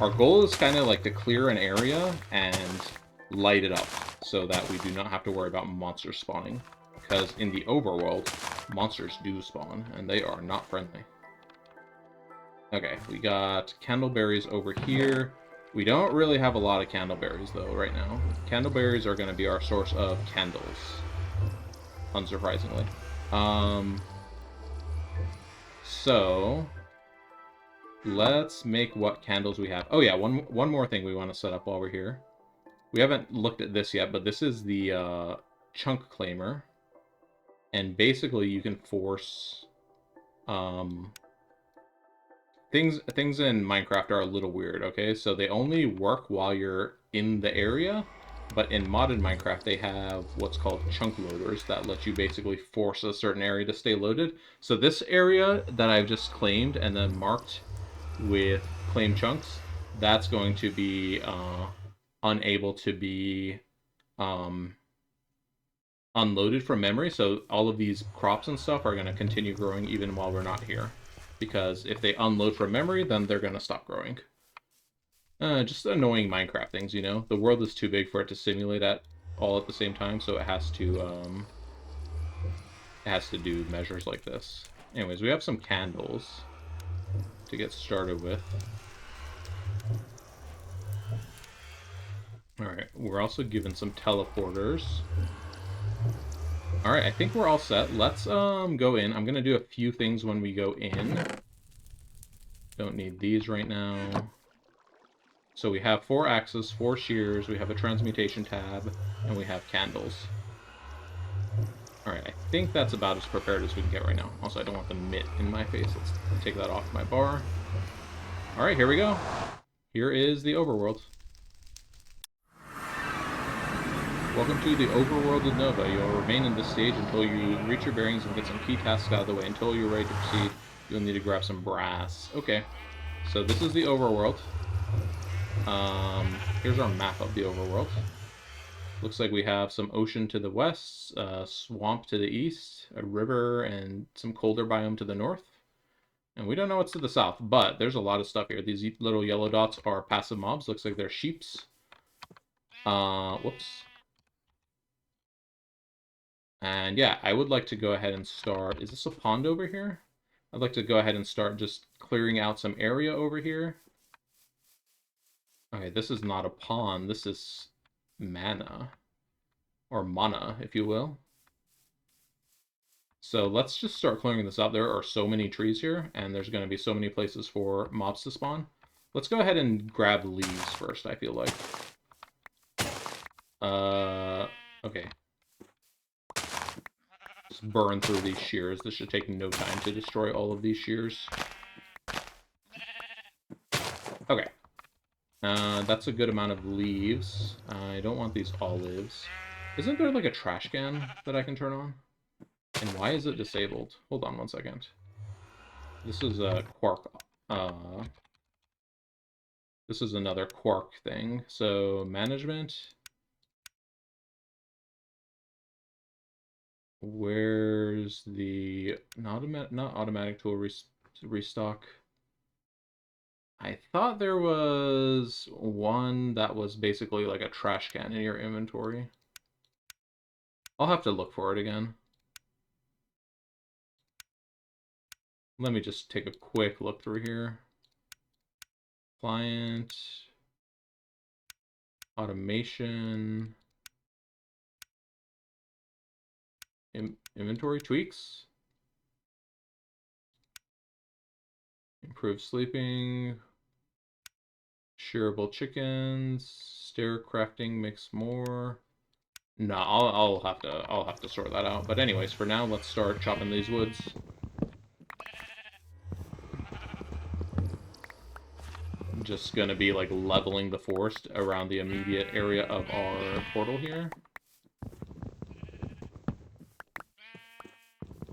Our goal is kind of like to clear an area and light it up, so that we do not have to worry about monsters spawning. Because in the overworld, monsters do spawn, and they are not friendly. Okay, we got candleberries over here. We don't really have a lot of candleberries, though, right now. Candleberries are going to be our source of candles, unsurprisingly. So, let's make what candles we have. Oh yeah, one more thing we want to set up while we're here. We haven't looked at this yet, but this is the chunk claimer. And basically you can force... Things in Minecraft are a little weird, okay? So they only work while you're in the area, but in modded Minecraft they have what's called chunk loaders that let you basically force a certain area to stay loaded. So this area that I've just claimed and then marked with claim chunks, that's going to be unable to be unloaded from memory, so all of these crops and stuff are going to continue growing even while we're not here. Because if they unload from memory, then they're going to stop growing. Just annoying Minecraft things, you know? The world is too big for it to simulate all at the same time, so it has to do measures like this. Anyways, we have some candles to get started with. Alright, we're also given some teleporters. Alright, I think we're all set. Let's go in. I'm gonna do a few things when we go in. Don't need these right now. So we have 4 axes, 4 shears, we have a transmutation tab, and we have candles. Alright, I think that's about as prepared as we can get right now. Also, I don't want the mitt in my face. Let's take that off my bar. Alright, here we go. Here is the overworld. Welcome to the Overworld of Nova. You'll remain in this stage until you reach your bearings and get some key tasks out of the way. Until you're ready to proceed, you'll need to grab some brass. Okay, so this is the Overworld. Here's our map of the Overworld. Looks like we have some ocean to the west, swamp to the east, a river, and some colder biome to the north. And we don't know what's to the south, but there's a lot of stuff here. These little yellow dots are passive mobs. Looks like they're sheeps. Whoops. And yeah, I would like to go ahead and start... Is this a pond over here? I'd like to go ahead and start just clearing out some area over here. Okay, this is not a pond. This is mana. Or mana, if you will. So let's just start clearing this out. There are so many trees here, and there's going to be so many places for mobs to spawn. Let's go ahead and grab leaves first, I feel like. Okay. Just burn through these shears. This should take no time to destroy all of these shears. Okay. That's a good amount of leaves. I don't want these olives. Isn't there like a trash can that I can turn on? And why is it disabled? Hold on one second. This is a quark. This is another quark thing. So, management. Where's the... not automatic tool restock. I thought there was one that was basically like a trash can in your inventory. I'll have to look for it again. Let me just take a quick look through here. Client. Automation. Inventory tweaks. Improve sleeping. Shareable chickens. Stair crafting makes more. No, I'll have to sort that out. But anyways, for now, let's start chopping these woods. I'm just gonna be like leveling the forest around the immediate area of our portal here.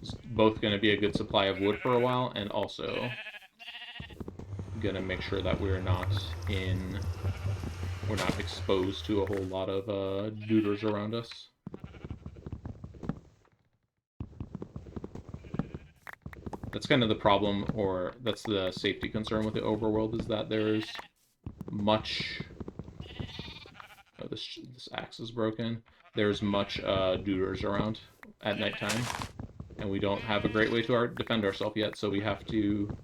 It's both gonna be a good supply of wood for a while, and also gonna make sure that we're not exposed to a whole lot of duders around us. That's kind of the problem, or that's the safety concern with the overworld, is that there's much... Oh, this axe is broken. There's much duders around at nighttime, and we don't have a great way to defend ourselves yet, so we have to...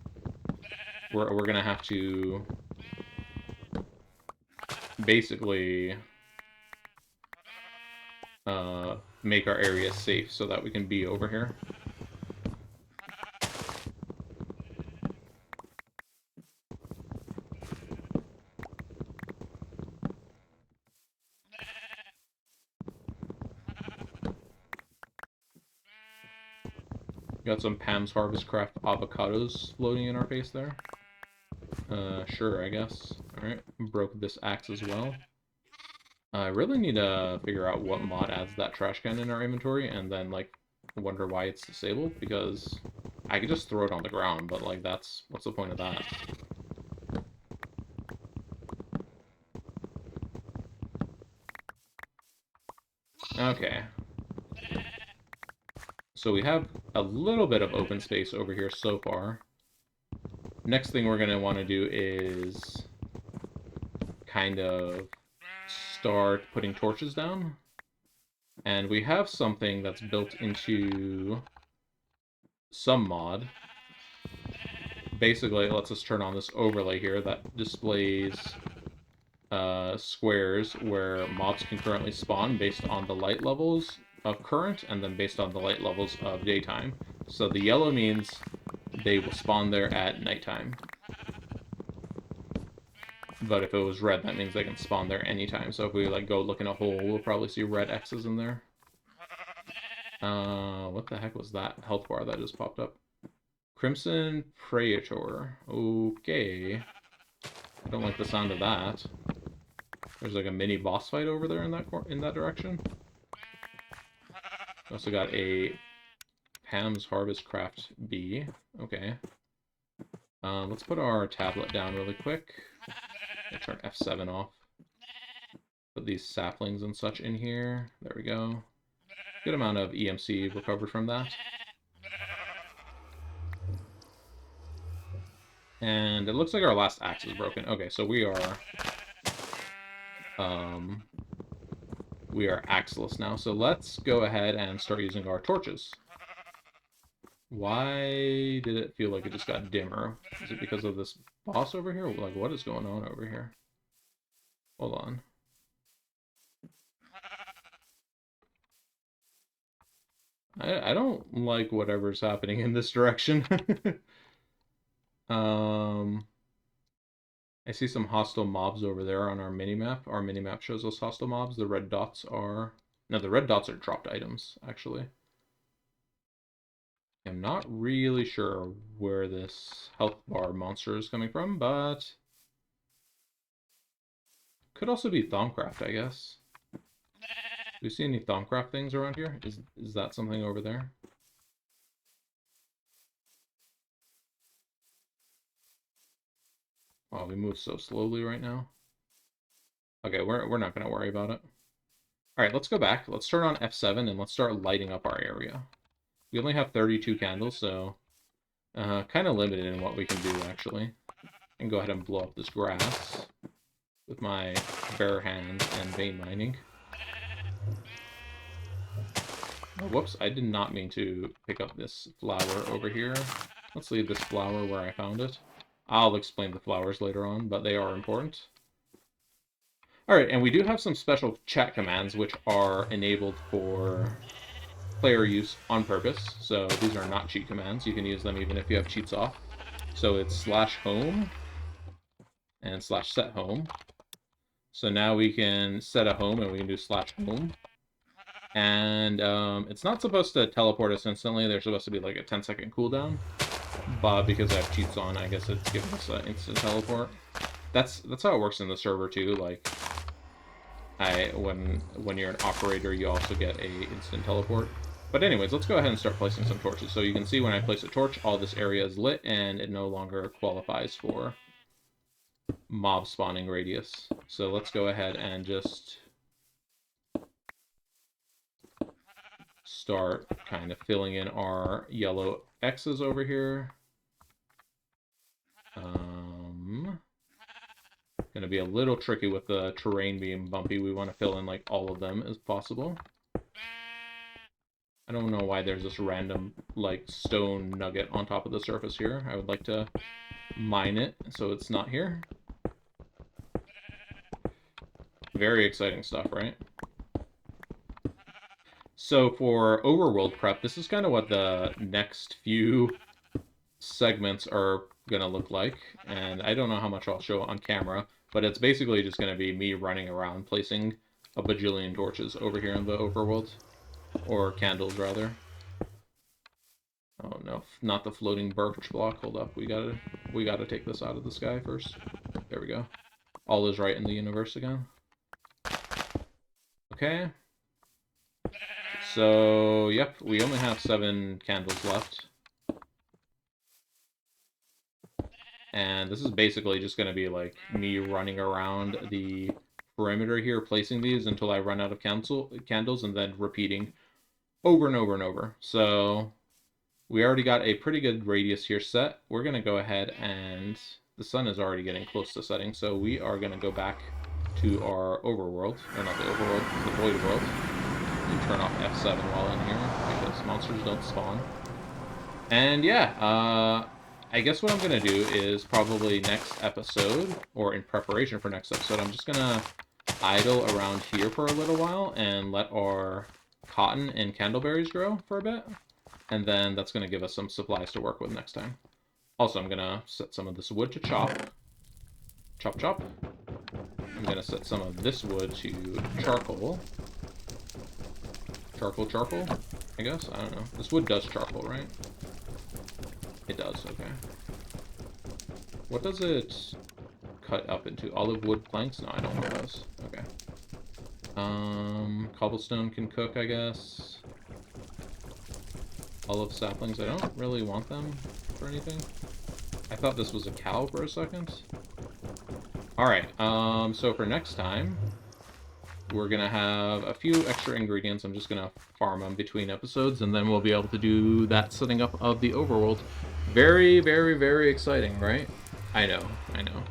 We're gonna have to basically make our area safe so that we can be over here. Got some Pam's Harvest Craft avocados floating in our face there. Sure, I guess. Alright, broke this axe as well. I really need to figure out what mod adds that trash can in our inventory, and then, like, wonder why it's disabled, because I could just throw it on the ground, but, like, what's the point of that? Okay. So we have a little bit of open space over here so far. Next thing we're going to want to do is kind of start putting torches down. And we have something that's built into some mod. Basically, it lets us turn on this overlay here that displays squares where mobs can currently spawn based on the light levels of current and then based on the light levels of daytime. So the yellow means they will spawn there at nighttime. But if it was red, that means they can spawn there anytime. So if we like go look in a hole, we'll probably see red X's in there. What the heck was that health bar that just popped up? Crimson Praetor. Okay. I don't like the sound of that. There's like a mini boss fight over there in that direction. Also got a Pam's Harvest Craft bee. Okay. Let's put our tablet down really quick. Turn F7 off. Put these saplings and such in here. There we go. Good amount of EMC recovered from that. And it looks like our last axe is broken. Okay, so we are axeless now. So let's go ahead and start using our torches. Why did it feel like it just got dimmer? Is it because of this boss over here? Like, what is going on over here? Hold on. I don't like whatever's happening in this direction. I see some hostile mobs over there on our minimap. Our minimap shows us hostile mobs. The red dots are... No, the red dots are dropped items, actually. I'm not really sure where this health bar monster is coming from, but... Could also be Thaumcraft, I guess. Do you see any Thaumcraft things around here? Is that something over there? Oh, we move so slowly right now. Okay, we're not going to worry about it. All right, let's go back. Let's turn on F7 and let's start lighting up our area. We only have 32 candles, so kind of limited in what we can do, actually. And go ahead and blow up this grass with my bare hand and vein mining. Oh, whoops, I did not mean to pick up this flower over here. Let's leave this flower where I found it. I'll explain the flowers later on, but they are important. Alright, and we do have some special chat commands which are enabled for player use on purpose. So these are not cheat commands. You can use them even if you have cheats off. So it's /home and /set_home. So now we can set a home and we can do /home. And it's not supposed to teleport us instantly. There's supposed to be like a 10-second cooldown. But because I have cheats on, I guess it's giving us an instant teleport. That's how it works in the server too. Like, when you're an operator, you also get a instant teleport. But anyways, let's go ahead and start placing some torches. So you can see when I place a torch, all this area is lit, and it no longer qualifies for mob spawning radius. So let's go ahead and just start kind of filling in our yellow X's over here. Gonna be a little tricky with the terrain being bumpy. We want to fill in like all of them as possible. I don't know why there's this random like stone nugget on top of the surface here. I would like to mine it so it's not here. Very exciting stuff, right? So for Overworld prep, this is kind of what the next few segments are gonna look like, and I don't know how much I'll show on camera, but it's basically just gonna be me running around placing a bajillion torches over here in the Overworld, or candles rather. Oh no, not the floating birch block. Hold up, we gotta take this out of the sky first. There we go. All is right in the universe again. Okay. So, yep, we only have 7 candles left. And this is basically just going to be like me running around the perimeter here, placing these until I run out of candles, and then repeating over and over and over. So we already got a pretty good radius here set. We're going to go ahead and the sun is already getting close to setting, so we are going to go back to our overworld, or not the overworld, the void world, and turn off F7 while in here, because monsters don't spawn. And yeah, I guess what I'm going to do is probably next episode, or in preparation for next episode, I'm just going to idle around here for a little while and let our cotton and candleberries grow for a bit. And then that's going to give us some supplies to work with next time. Also, I'm going to set some of this wood to chop. Chop, chop. I'm going to set some of this wood to charcoal. Charcoal, charcoal, I guess? I don't know. This wood does charcoal, right? It does, okay. What does it cut up into? Olive wood planks? No, I don't want those. Okay. Cobblestone can cook, I guess. Olive saplings, I don't really want them for anything. I thought this was a cow for a second. Alright, so for next time, we're gonna have a few extra ingredients. I'm just gonna farm them between episodes, and then we'll be able to do that setting up of the overworld. Very, very, very exciting, right? I know, I know.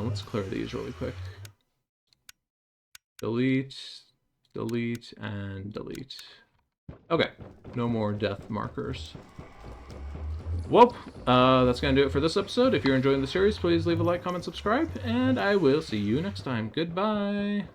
Let's clear these really quick. Delete, delete, and delete. Okay, no more death markers. Well, that's going to do it for this episode. If you're enjoying the series, please leave a like, comment, subscribe, and I will see you next time. Goodbye!